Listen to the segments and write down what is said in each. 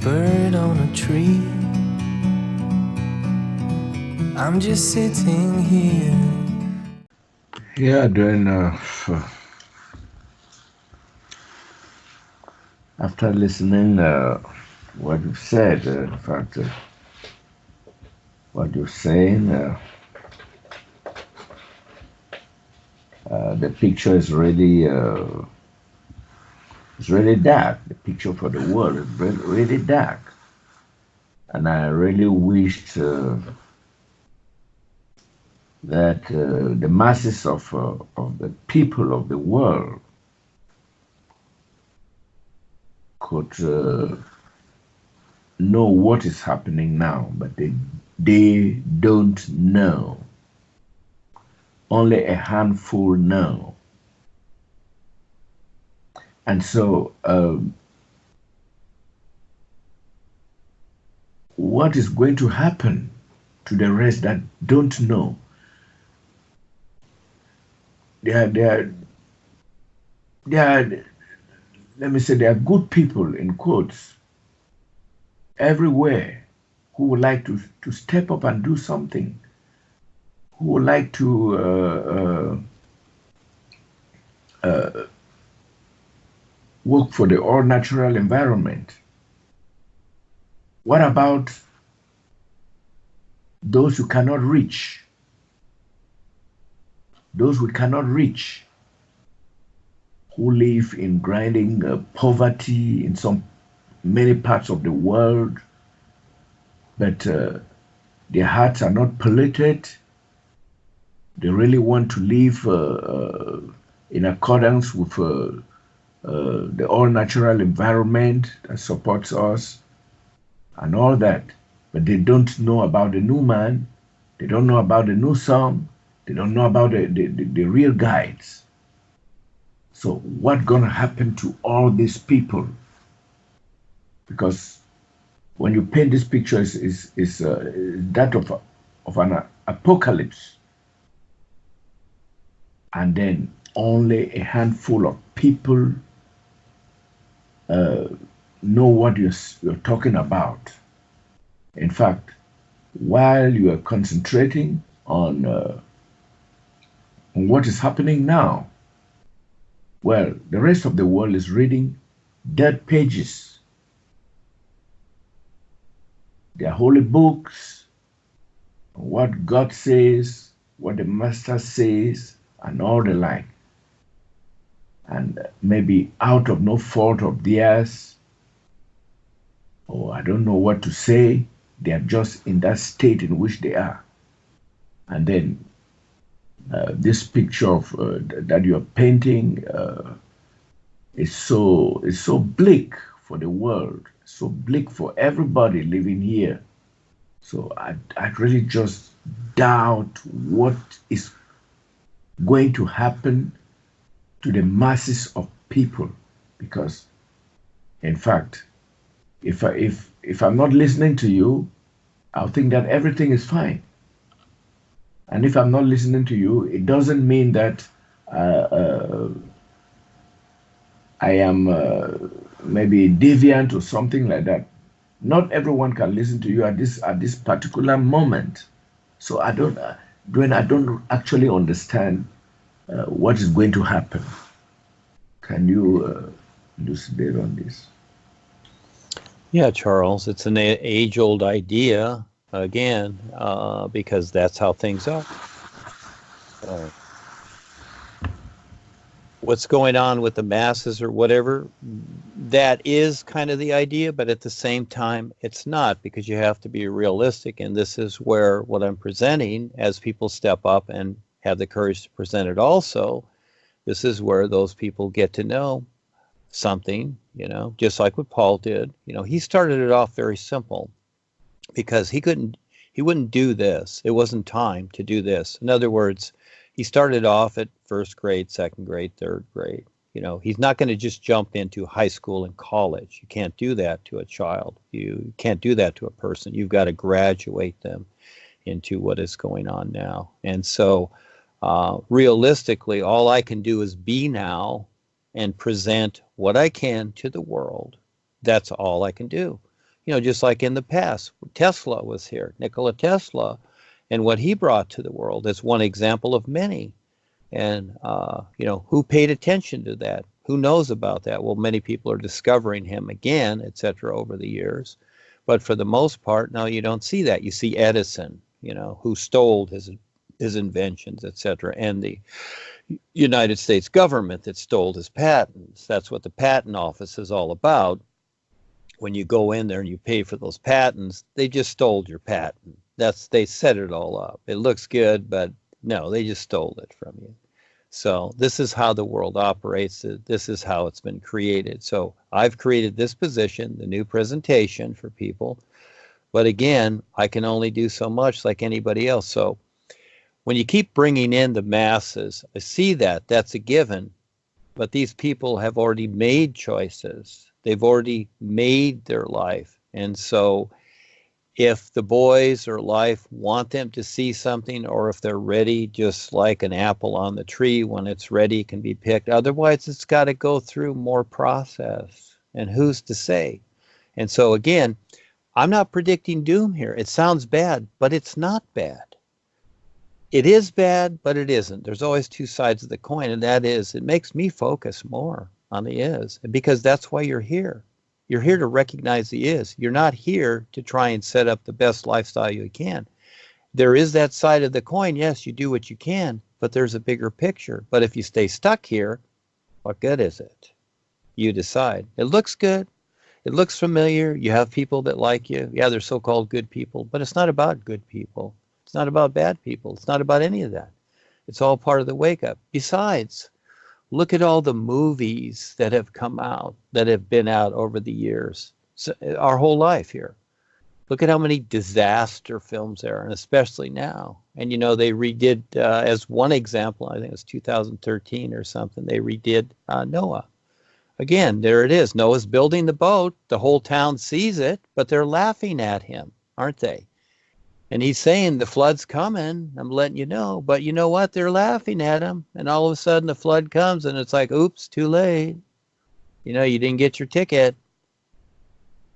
bird on a tree. I'm just sitting here. Yeah, Duane, after listening what you've said, in fact, what you're saying, the picture is really dark. The picture for the world is really, really dark, and I really wished that the masses of the people of the world could know what is happening now, but they don't know. Only a handful know. And so, what is going to happen to the rest that don't know? They are, let me say, there are good people, in quotes, everywhere who would like to step up and do something, who would like to work for the all natural environment. What about those who cannot reach? Those who cannot reach, who live in grinding poverty in some many parts of the world, but their hearts are not polluted. They really want to live in accordance with the all natural environment that supports us and all that. But they don't know about the Numan, they don't know about the new song, they don't know about the real guides. So what's gonna happen to all these people? Because when you paint this picture, is that of an apocalypse, and then only a handful of people uh, know what you're talking about. In fact, while you are concentrating on what is happening now, well, the rest of the world is reading dead pages, their holy books, what God says, what the Master says, and all the like. And maybe out of no fault of theirs, or I don't know what to say, they are just in that state in which they are. And then this picture of that you are painting is so bleak for the world, so bleak for everybody living here. So I really just doubt what is going to happen to the masses of people, because in fact, if I'm not listening to you, I'll think that everything is fine. And if I'm not listening to you, it doesn't mean that uh, I am maybe deviant or something like that. Not everyone can listen to you at this particular moment. So I don't, Dwayne, I don't actually understand what is going to happen. Can you elucidate on this? Yeah, Charles, it's an age-old idea again, because that's how things are. Uh, what's going on with the masses or whatever, that is kind of the idea, but at the same time, it's not, because you have to be realistic. And this is where what I'm presenting, as people step up and have the courage to present it also, this is where those people get to know something, just like what Paul did. He started it off very simple because he wouldn't do this. It wasn't time to do this. In other words, he started off at first grade, second grade, third grade. He's not going to just jump into high school and college. You can't do that to a child. You can't do that to a person. You've got to graduate them into what is going on now. And so realistically, all I can do is be now and present what I can to the world. That's all I can do. just like in the past, Tesla was here, Nikola Tesla, and what he brought to the world is one example of many. And, who paid attention to that? Who knows about that? Well, many people are discovering him again, et cetera, over the years. But for the most part, no, you don't see that. You see Edison, who stole his inventions, et cetera, and the United States government that stole his patents. That's what the patent office is all about. When you go in there and you pay for those patents, they just stole your patent. They set it all up. It looks good, but no, they just stole it from you. So this is how the world operates. This is how it's been created. So I've created this position, the new presentation for people. But again, I can only do so much like anybody else. So when you keep bringing in the masses, I see that's a given. But these people have already made choices. They've already made their life. And so if the boys or life want them to see something, or if they're ready, just like an apple on the tree, when it's ready, it can be picked. Otherwise, it's got to go through more process. And who's to say? And so again, I'm not predicting doom here. It sounds bad, but it's not bad. It is bad, but it isn't. There's always two sides of the coin, and that is, it makes me focus more on the is, because that's why you're here. You're here to recognize the is. You're not here to try and set up the best lifestyle you can. There is that side of the coin. Yes, you do what you can, but there's a bigger picture. But if you stay stuck here, what good is it? You decide. It looks good. It looks familiar. You have people that like you. Yeah, they're so-called good people, but it's not about good people. It's not about bad people. It's not about any of that. It's all part of the wake-up. Besides, look at all the movies that have come out, that have been out over the years, our whole life here. Look at how many disaster films there are, and especially now. And, they redid, as one example, I think it was 2013 or something, they redid Noah. Again, there it is. Noah's building the boat. The whole town sees it, but they're laughing at him, aren't they? And he's saying the flood's coming. I'm letting you know. But you know what? They're laughing at him. And all of a sudden the flood comes and it's like, oops, too late. You didn't get your ticket.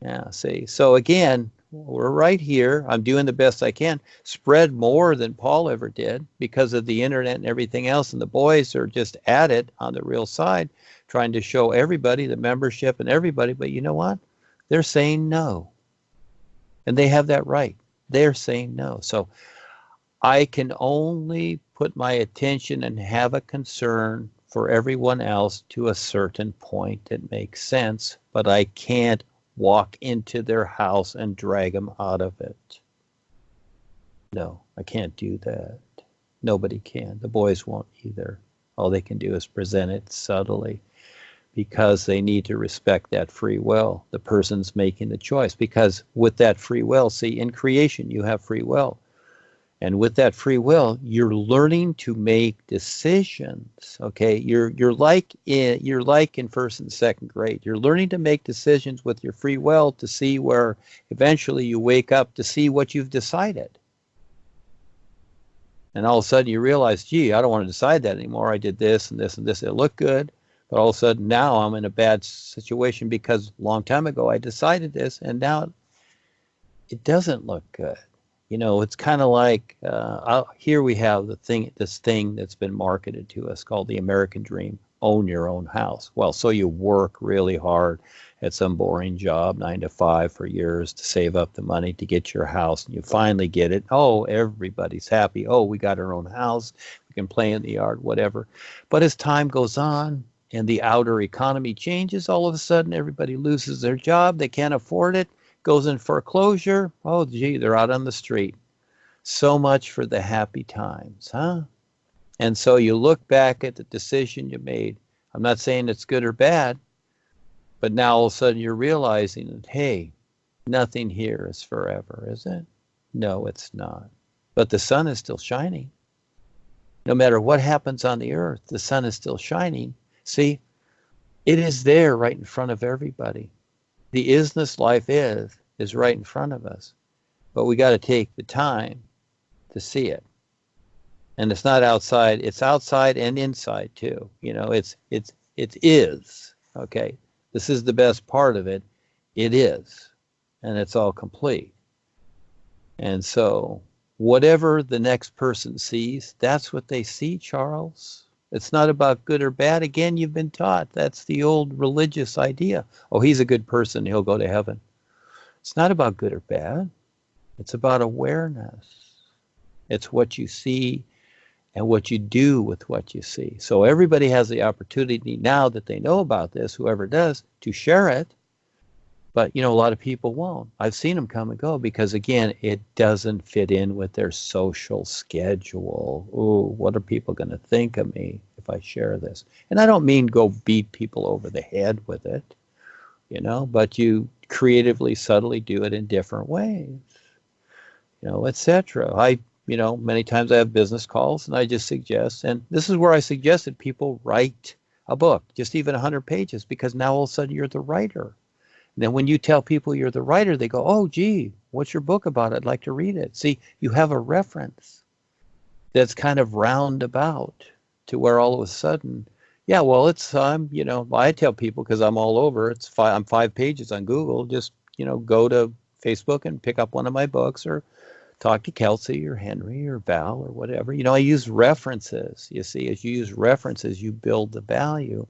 Yeah, see. So again, we're right here. I'm doing the best I can. Spread more than Paul ever did because of the internet and everything else. And the boys are just at it on the real side, trying to show everybody, the membership and everybody. But you know what? They're saying no. And they have that right. They're saying no. So I can only put my attention and have a concern for everyone else to a certain point that makes sense, but I can't walk into their house and drag them out of it. No, I can't do that. Nobody can. The boys won't either. All they can do is present it subtly, because they need to respect that free will. The person's making the choice, because with that free will, see, in creation, you have free will. And with that free will, you're learning to make decisions. Okay, you're like in first and second grade. You're learning to make decisions with your free will to see where eventually you wake up to see what you've decided. And all of a sudden you realize, gee, I don't want to decide that anymore. I did this and this and this. It looked good. But all of a sudden now I'm in a bad situation because a long time ago I decided this, and now it doesn't look good. It's kind of like here we have this thing that's been marketed to us called the American Dream: own your own house. Well, so you work really hard at some boring job, 9 to 5 for years, to save up the money to get your house, and you finally get it. Oh, everybody's happy. Oh, we got our own house. We can play in the yard, whatever. But as time goes on, and the outer economy changes, all of a sudden everybody loses their job. They can't afford it, goes in foreclosure. Oh, gee, they're out on the street. So much for the happy times, huh? And so you look back at the decision you made. I'm not saying it's good or bad, but now all of a sudden you're realizing that, hey, nothing here is forever, is it? No, it's not. But the sun is still shining. No matter what happens on the earth, the sun is still shining. See, it is there right in front of everybody. The isness life is right in front of us. But we got to take the time to see it. And it's not outside, it's outside and inside too. It is. Okay. This is the best part of it. It is. and it's all complete. And so whatever the next person sees, that's what they see, Charles. It's not about good or bad. Again, you've been taught. That's the old religious idea. Oh, he's a good person. He'll go to heaven. It's not about good or bad. It's about awareness. It's what you see and what you do with what you see. So everybody has the opportunity now that they know about this, whoever does, to share it. But, a lot of people won't. I've seen them come and go because, again, it doesn't fit in with their social schedule. Ooh, what are people going to think of me if I share this? And I don't mean go beat people over the head with it, but you creatively, subtly do it in different ways, etc. Many times I have business calls and I just suggest, and this is where I suggested people write a book, just even 100 pages, because now all of a sudden you're the writer. Then when you tell people you're the writer, they go, oh, gee, what's your book about? I'd like to read it. See, you have a reference that's kind of roundabout to where all of a sudden, yeah, well, I tell people because I'm all over, I'm 5 pages on Google, just, go to Facebook and pick up one of my books or talk to Kelsey or Henry or Val or whatever. I use references. You see, as you use references, you build the value.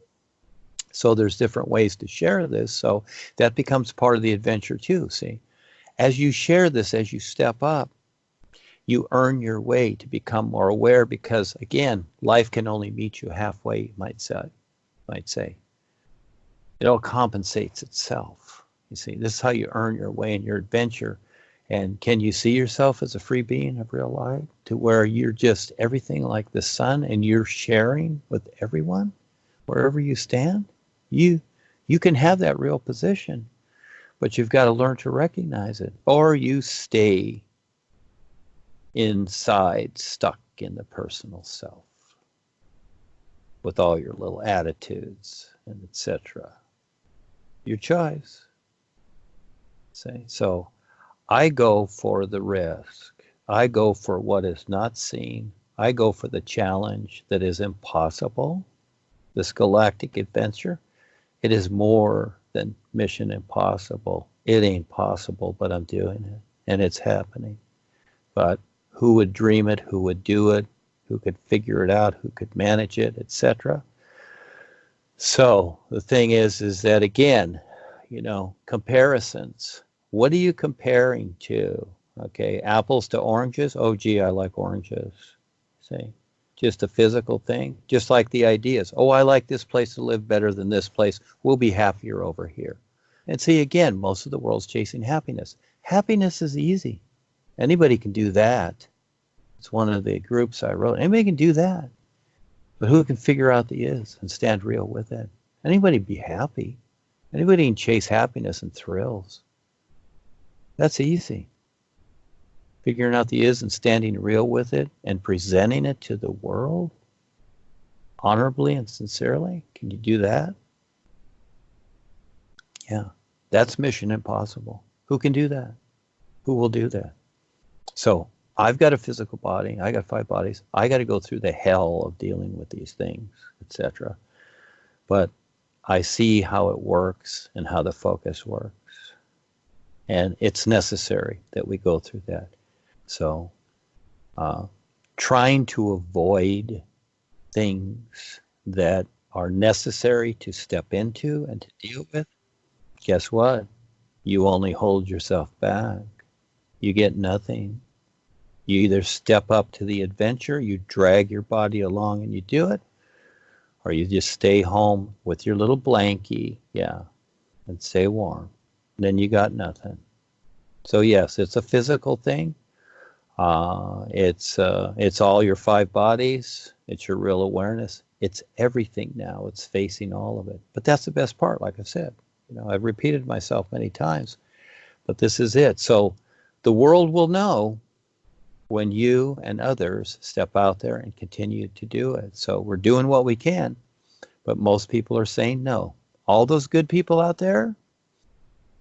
So there's different ways to share this. So that becomes part of the adventure too, see. As you share this, as you step up, you earn your way to become more aware because, again, life can only meet you halfway, you might say. It all compensates itself. You see, this is how you earn your way in your adventure. And can you see yourself as a free being of real life to where you're just everything like the sun and you're sharing with everyone, wherever you stand? You can have that real position, but you've got to learn to recognize it, or you stay inside, stuck in the personal self with all your little attitudes and etc. Your choice. See? So I go for the risk. I go for what is not seen. I go for the challenge that is impossible. This galactic adventure. It is more than mission impossible. It ain't possible, but I'm doing it, and it's happening. But who would dream it? Who would do it? Who could figure it out? Who could manage it, etc.? So the thing is that, again, comparisons. What are you comparing to? Okay, apples to oranges? Oh, gee, I like oranges. See? Just a physical thing, just like the ideas. Oh, I like this place to live better than this place. We'll be happier over here. And see, again, most of the world's chasing happiness. Happiness is easy. Anybody can do that. It's one of the groups I wrote. Anybody can do that. But who can figure out the is and stand real with it? Anybody be happy. Anybody can chase happiness and thrills. That's easy. Figuring out the is and standing real with it and presenting it to the world honorably and sincerely. Can you do that? Yeah, that's mission impossible. Who can do that? Who will do that? So I've got a physical body. I got 5 bodies. I got to go through the hell of dealing with these things, etc. But I see how it works and how the focus works. And it's necessary that we go through that. So trying to avoid things that are necessary to step into and to deal with, guess what? You only hold yourself back. You get nothing. You either step up to the adventure, you drag your body along and you do it, or you just stay home with your little blankie, and stay warm. Then you got nothing. So yes, it's a physical thing. It's all your 5 bodies. It's your real awareness. It's everything now. It's facing all of it. But that's the best part, like I said. I've repeated myself many times, but this is it. So the world will know when you and others step out there and continue to do it. So we're doing what we can, but most people are saying no. All those good people out there,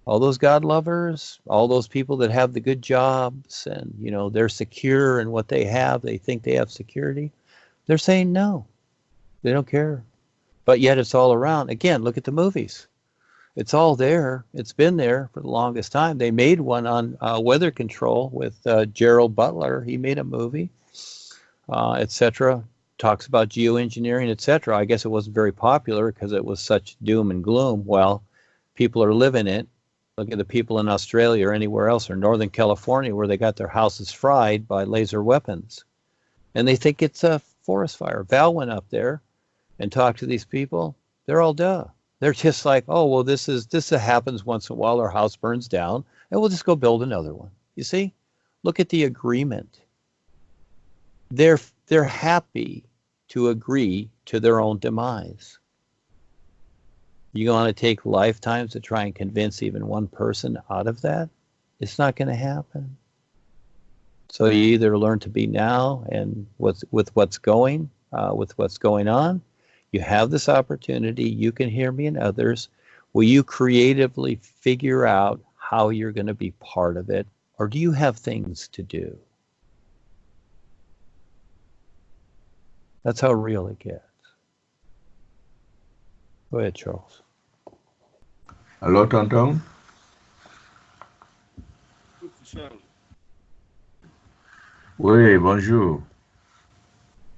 all those God lovers, all those people that have the good jobs and, they're secure in what they have, they think they have security, they're saying no. They don't care. But yet it's all around. Again, look at the movies. It's all there. It's been there for the longest time. They made one on weather control with Gerald Butler. He made a movie, etc. Talks about geoengineering, etc. I guess it wasn't very popular because it was such doom and gloom. Well, people are living it. Look at the people in Australia or anywhere else or Northern California where they got their houses fried by laser weapons. And they think it's a forest fire. Val went up there and talked to these people. They're all duh. They're just like, oh, well, this happens once in a while. Our house burns down, and we'll just go build another one. You see? Look at the agreement. They're happy to agree to their own demise. You want to take lifetimes to try and convince even one person out of that? It's not going to happen. So you either learn to be now and with what's going on. You have this opportunity. You can hear me and others. Will you creatively figure out how you're going to be part of it? Or do you have things to do? That's how real it gets. Go ahead, Charles. Allô, tonton? Oui, bonjour.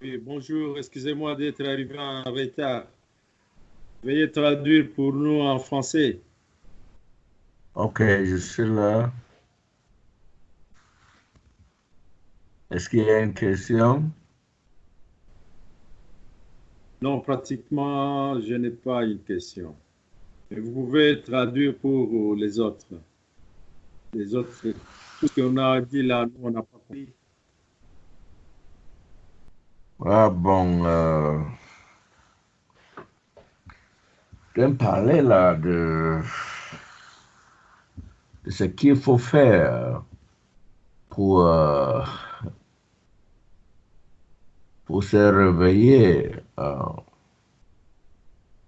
Oui, bonjour, excusez-moi d'être arrivé en retard. Veuillez traduire pour nous en français. Ok, je suis là. Est-ce qu'il y a une question? Non, pratiquement, je n'ai pas une question. Mais vous pouvez traduire pour les autres. Les autres, tout ce qu'on a dit là, nous, on n'a pas compris. Ah bon, je vais me parler là de ce qu'il faut faire pour se réveiller.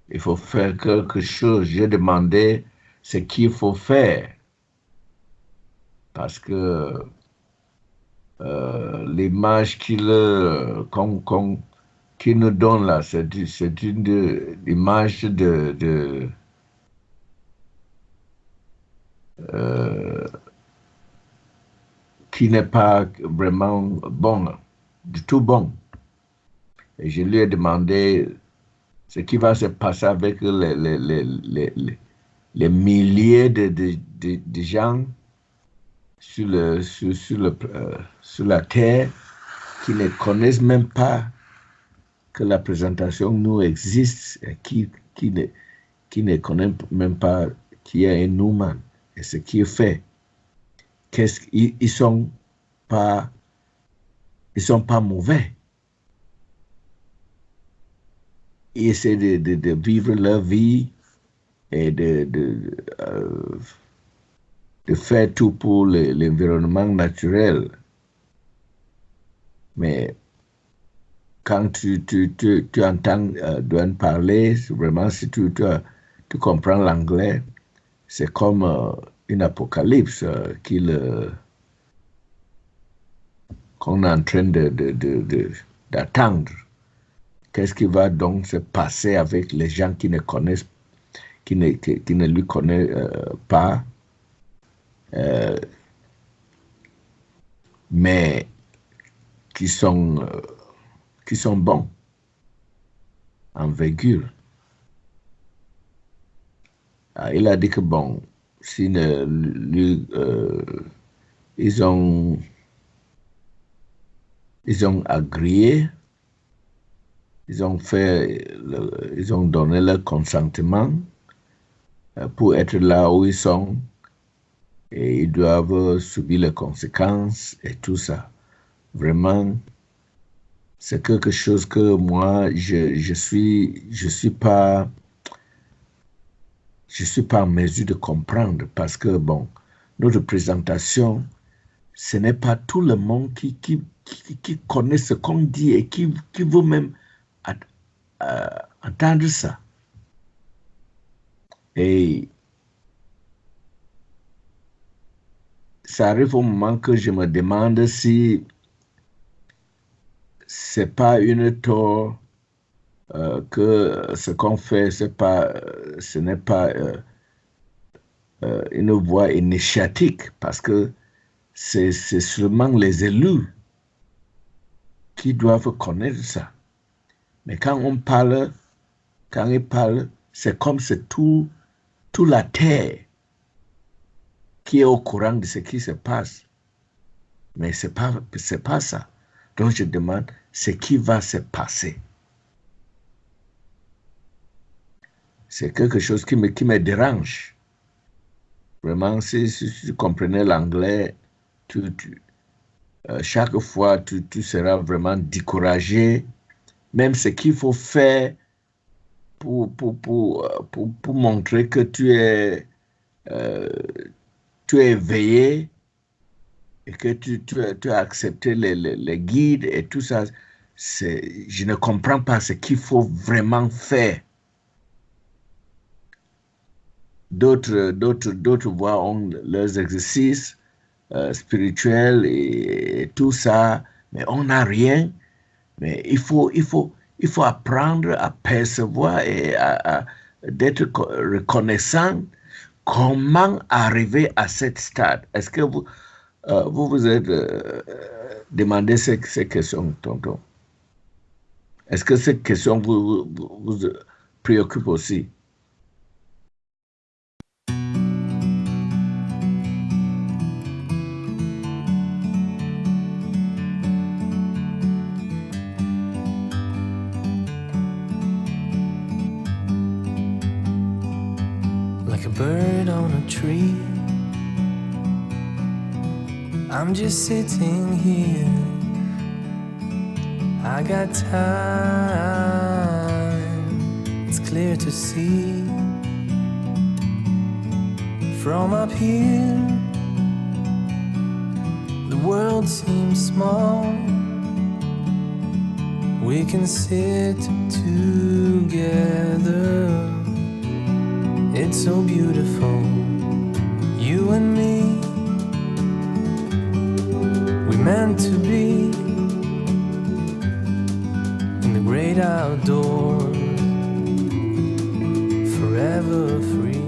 Il faut faire quelque chose. J'ai demandé ce qu'il faut faire parce que l'image qu'il nous donne là, c'est une image qui n'est pas vraiment bon, du tout bon. Et je lui ai demandé ce qui va se passer avec les milliers de gens sur la Terre qui ne connaissent même pas que la présentation nous existe, et qui ne connaissent même pas qui est un Numan et ce qu'il fait. Ils sont pas mauvais. Ils essaient de vivre leur vie et de faire tout pour l'environnement naturel. Mais quand tu entends Duane parler, vraiment, si tu comprends l'anglais, c'est comme une apocalypse qu'on est en train d'attendre. Qu'est-ce qui va donc se passer avec les gens qui ne connaissent, qui ne lui connaissent pas, mais qui sont bons en virgule. Il a dit que bon, si ils ont agréé, ils ont donné leur consentement pour être là où ils sont et ils doivent subir les conséquences et tout ça. Vraiment, c'est quelque chose que moi, je suis pas en mesure de comprendre parce que, bon, notre présentation, ce n'est pas tout le monde qui connaît ce qu'on dit et qui veut même entendre ça. Et ça arrive au moment que je me demande si c'est pas une tort que ce qu'on fait, ce n'est pas une voie initiatique, parce que c'est seulement les élus qui doivent connaître ça. Mais quand ils parlent, c'est comme c'est tout la terre qui est au courant de ce qui se passe. Mais c'est pas ça. Donc je demande ce qui va se passer. C'est quelque chose qui me dérange. Vraiment, si tu comprenais l'anglais, chaque fois, tu seras vraiment découragé. Même ce qu'il faut faire pour montrer que tu es éveillé et que tu as accepté les guides et tout ça. Je ne comprends pas ce qu'il faut vraiment faire. D'autres voix ont leurs exercices spirituels et tout ça, mais on n'a rien. Mais il faut apprendre à percevoir et d'être reconnaissant. Comment arriver à cet stade? Est-ce que vous êtes demandé ces questions, tonton? Est-ce que ces questions vous préoccupent aussi? Like a bird on a tree, I'm just sitting here. I got time, it's clear to see. From up here, the world seems small. We can sit together. It's so beautiful, you and me. We meant to be in the great outdoors, forever free.